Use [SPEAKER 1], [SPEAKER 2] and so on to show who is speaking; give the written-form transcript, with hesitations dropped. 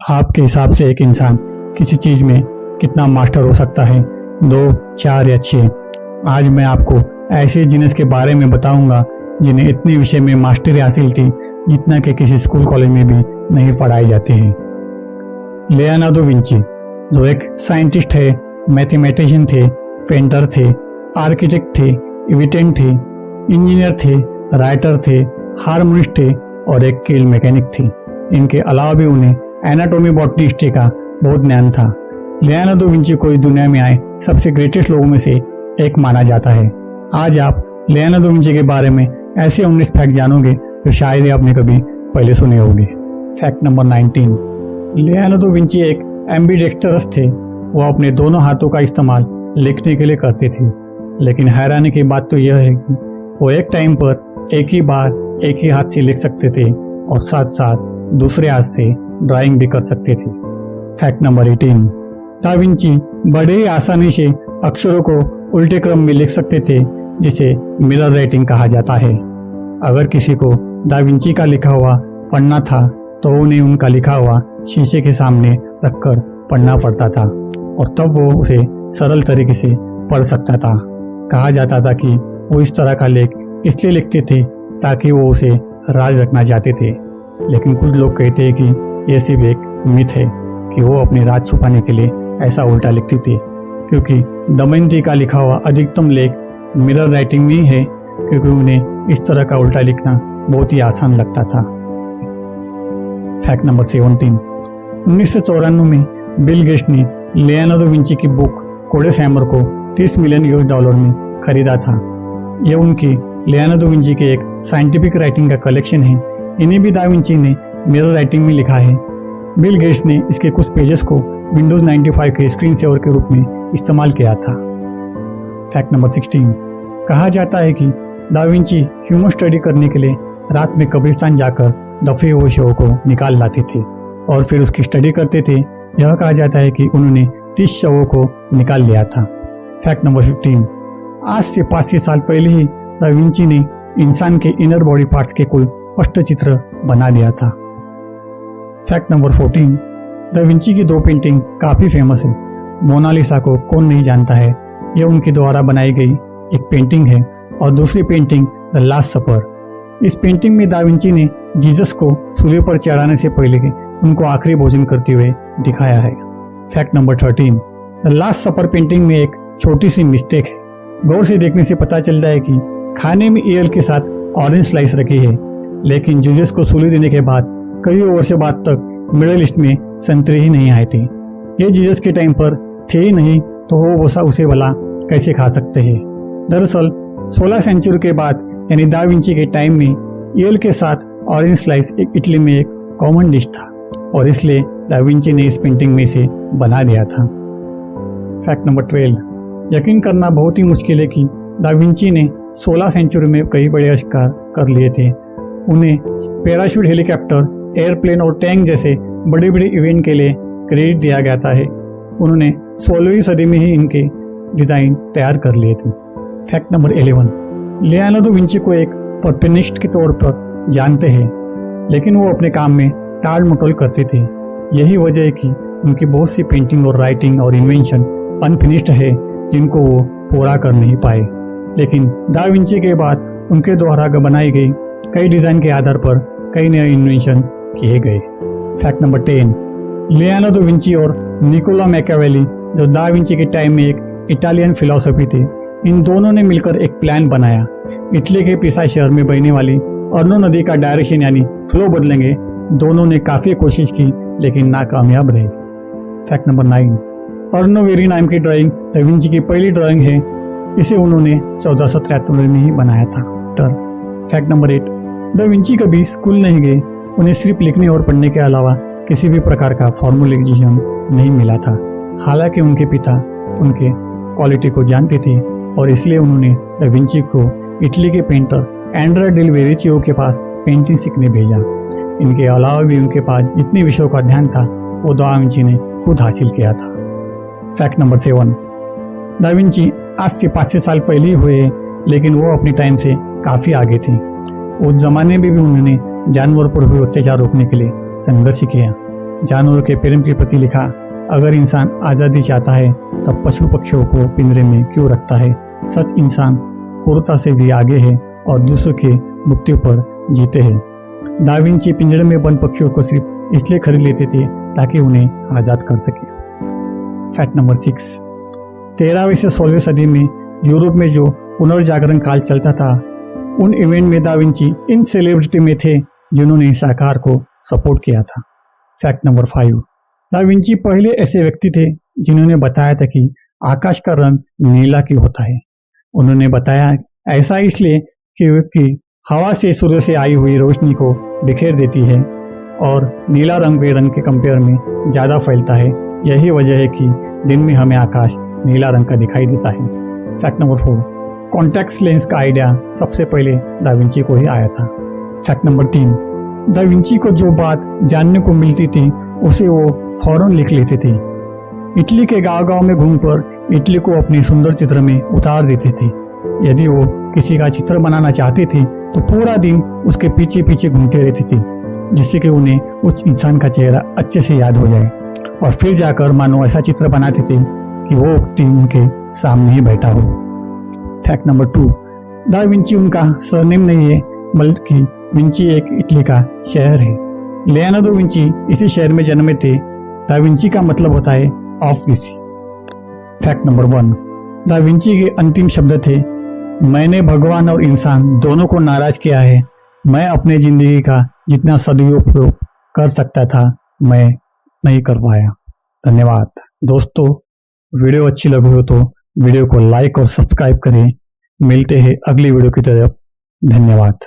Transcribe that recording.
[SPEAKER 1] आपके हिसाब से एक इंसान किसी चीज में कितना मास्टर हो सकता है? 2, 4 या 6? आज मैं आपको ऐसे जीनियस के बारे में बताऊंगा जिन्हें इतने विषय में मास्टरी हासिल थी जितना कि किसी स्कूल कॉलेज में भी नहीं पढ़ाई जाती है। लियोनार्डो विंची, जो एक साइंटिस्ट है, मैथमेटिशियन थे, पेंटर थे, आर्किटेक्ट थे, इविटेंट थे, इंजीनियर थे, राइटर थे, हार्मोनिस्ट थे और एक कील मैकेनिक थे। इनके अलावा भी उन्हें एनाटॉमी बॉटनी हिस्ट्री का बहुत ज्ञान था। लियोनार्डो विंची को इस दुनिया में आए सबसे ग्रेटेस्ट लोगों में से एक माना जाता है। आज आप लियोनार्डो विंची के बारे में ऐसे 19 फैक्ट जानोगे जो शायद ही आपने कभी पहले सुने होंगे। फैक्ट नंबर 19, लियोनार्डो विंची एक एम्बीडेक्स्टरस थे। वो अपने दोनों हाथों का इस्तेमाल लिखने के लिए करते थे, लेकिन हैरानी की बात तो यह है कि वो एक टाइम पर एक ही बार एक ही हाथ से लिख सकते थे और साथ साथ दूसरे हाथ से ड्राइंग भी कर सकते थे। फैक्ट नंबर 18, दा विंची बड़े ही आसानी से अक्षरों को उल्टे क्रम में लिख सकते थे, जिसे मिरर राइटिंग कहा जाता है। अगर किसी को दा विंची का लिखा हुआ पढ़ना था तो उन्हें उनका लिखा हुआ शीशे के सामने रखकर पढ़ना पड़ता था और तब वो उसे सरल तरीके से पढ़ सकता था। कहा जाता था कि वो इस तरह का लेख इसलिए लिखते थे ताकि वो उसे राज रखना चाहते थे, लेकिन कुछ लोग कहते हैं कि यह सिर्फ एक मिथ है कि वो अपने राज छुपाने के लिए ऐसा उल्टा लिखते थे, क्योंकि दमयंती का लिखा हुआ अधिकतम लेख मिरर राइटिंग में ही है, क्योंकि उन्हें इस तरह का उल्टा लिखना बहुत ही आसान लगता था। फैक्ट नंबर 17, 1994 में बिल गेट्स ने लियोनार्डो विंची की बुक कोडेक्स हैमर को $30 मिलियन में खरीदा था। यह उनकी लियोनार्डो विंची के एक साइंटिफिक राइटिंग का कलेक्शन है। इन्हें भी दा विंची ने मिरर राइटिंग में लिखा है। बिल गेट्स ने इसके कुछ पेजेस को विंडोज 95 के स्क्रीन सेवर के रूप में इस्तेमाल किया था। फैक्ट नंबर 16, कहा जाता है कि दा विंची ह्यूमन स्टडी करने के लिए रात में कब्रिस्तान जाकर दफे हुए शवों को निकाल लाते थे और फिर उसकी स्टडी करते थे। यह कहा जाता है कि उन्होंने 30 शवों को निकाल लिया था। फैक्ट नंबर 15, आज से 500 साल पहले ही दा विंची ने इंसान के इनर बॉडी पार्ट्स के कुल स्पष्ट चित्र बना लिया था। फैक्ट नंबर 14, दा विंची की 2 पेंटिंग काफी फेमस है। मोनालिसा को कौन नहीं जानता है, यह उनके द्वारा बनाई गई एक पेंटिंग है, और दूसरी पेंटिंग द लास्ट सपर। इस पेंटिंग में दा विंची ने जीसस को सूली पर चढ़ाने से पहले उनको आखिरी भोजन करते हुए दिखाया है। Fact number 13, the last supper painting में एक छोटी सी मिस्टेक है। गौर से देखने से पता चलता है कि खाने में एल के साथ ऑरेंज स्लाइस रखी है, लेकिन जीसस को सूली देने के बाद कई वर्षों बाद तक मिडिल ईस्ट में संतरे ही नहीं आए थे। ये जीसस के टाइम पर थे ही नहीं, तो वो उसे भला कैसे खा सकते हैं? दरअसल 16 सेंचुरी के बाद यानी दा विंची के टाइम में एल के साथ ऑरेंज स्लाइस एक इटली में एक कॉमन डिश था और इसलिए दा विंची ने इस पेंटिंग में इसे बना दिया था। फैक्ट नंबर 12, यकीन करना बहुत ही मुश्किल है कि दा विंची ने 16 सेंचुरी में कई बड़े आविष्कार कर लिए थे। उन्हें पैराशूट, हेलीकॉप्टर, एयरप्लेन और टैंक जैसे बड़े बड़े इवेंट के लिए क्रेडिट दिया जाता है। उन्होंने 16वीं सदी में ही इनके डिजाइन तैयार कर लिए थे। फैक्ट नंबर 11, लियोनार्डो विंची को एक परफेक्शनिस्ट के तौर पर जानते हैं, लेकिन वो अपने काम में टाल मटोल करते थे। यही वजह है कि उनकी बहुत सी पेंटिंग और राइटिंग और इन्वेंशन अनफिनिश्ड है, जिनको वो पूरा कर नहीं पाए। लेकिन दा विंची के बाद उनके द्वारा बनाई गई कई डिजाइन के आधार पर कई नए इन्वेंशन किए गए। फैक्ट नंबर 10, लियोनार्डो विंची और निकोला मैकियावेली, जो दा विंची के टाइम में एक इटालियन फिलोसफी थे, इन दोनों ने मिलकर एक प्लान बनाया। इटली के पिसा शहर में बहने वाली अर्नो नदी का डायरेक्शन यानी फ्लो बदलेंगे। दोनों ने काफी कोशिश की लेकिन नाकामयाब रहे। फैक्ट नंबर 9, अर्नो वेरी नाम की ड्राइंग दा विंची की पहली ड्राइंग है। इसे उन्होंने 1473 में ही बनाया था। फैक्ट नंबर 8, दा विंची कभी स्कूल नहीं गए। उन्हें सिर्फ लिखने और पढ़ने के अलावा किसी भी प्रकार का फॉर्मुलेशन नहीं मिला था। हालांकि उनके पिता उनके क्वालिटी को जानते थे और इसलिए उन्होंने दा विंची को इटली के पेंटर एंड्रा डेल वेरिचियो के पास पेंटिंग सीखने भेजा। इनके अलावा भी उनके पास जितने विषयों का ध्यान था वो दा विंची ने खुद हासिल किया था। फैक्ट नंबर 7, दा विंची आज से 500 साल पहले ही हुए, लेकिन वो अपने टाइम से काफी आगे थे। उस जमाने में भी उन्होंने जानवर पर हुए अत्याचार रोकने के लिए संघर्ष किया। जानवरों के प्रेम के प्रति लिखा, अगर इंसान आज़ादी चाहता है तब पशु पक्षियों को पिंजरे में क्यों रखता है। सच इंसान क्रूरता से भी आगे है और दूसरों के मृत्यु पर जीते हैं। दा विंची पिंजरे में बंद पक्षियों को सिर्फ इसलिए खरीद लेते थे ताकि उन्हें आज़ाद कर सके। फैक्ट नंबर 6, 13वीं से 16वीं सदी में यूरोप में जो पुनर्जागरण काल चलता था, उन इवेंट में दा विंची इन सेलिब्रिटी में थे जिन्होंने शाकाहार को सपोर्ट किया था। फैक्ट नंबर 5, दा विंची पहले ऐसे व्यक्ति थे जिन्होंने बताया था कि आकाश का रंग नीला क्यों होता है। उन्होंने बताया ऐसा इसलिए कि हवा से सूर्य से आई हुई रोशनी को बिखेर देती है और नीला रंग बेरंग के कंपेयर में ज़्यादा फैलता है। यही वजह है कि दिन में हमें आकाश नीला रंग का दिखाई देता है। फैक्ट नंबर 4, कॉन्टैक्ट लेंस का आइडिया सबसे पहले दा विंची को ही आया था। फैक्ट नंबर 3, दा विंची को जो बात जानने को मिलती थी उसे वो फौरन लिख लेते थे। इटली के गांव-गांव में घूमकर इटली को अपने सुंदर चित्र में उतार देते थे। यदि वो किसी का चित्र बनाना चाहते थे तो पूरा दिन उसके पीछे पीछे घूमते रहते थे, जिससे कि उन्हें उस इंसान का चेहरा अच्छे से याद हो जाए और फिर जाकर मानो ऐसा चित्र बनाते थे कि वो व्यक्ति उनके सामने ही बैठा हो। फैक्ट नंबर 2, दा विंची उनका सरनेम नहीं है बल्कि विंची एक इटली का शहर है। लियोनार्डो विंची इसी शहर में जन्मे थे। दा विंची का मतलब होता है of विसी। Fact number 1, da Vinci के अंतिम शब्द थे, मैंने भगवान और इंसान दोनों को नाराज किया है। मैं अपने जिंदगी का जितना सदुपयोग कर सकता था मैं नहीं कर पाया। धन्यवाद दोस्तों, वीडियो अच्छी लगी हो तो वीडियो को लाइक और सब्सक्राइब करें। मिलते हैं अगली वीडियो की तरफ। धन्यवाद।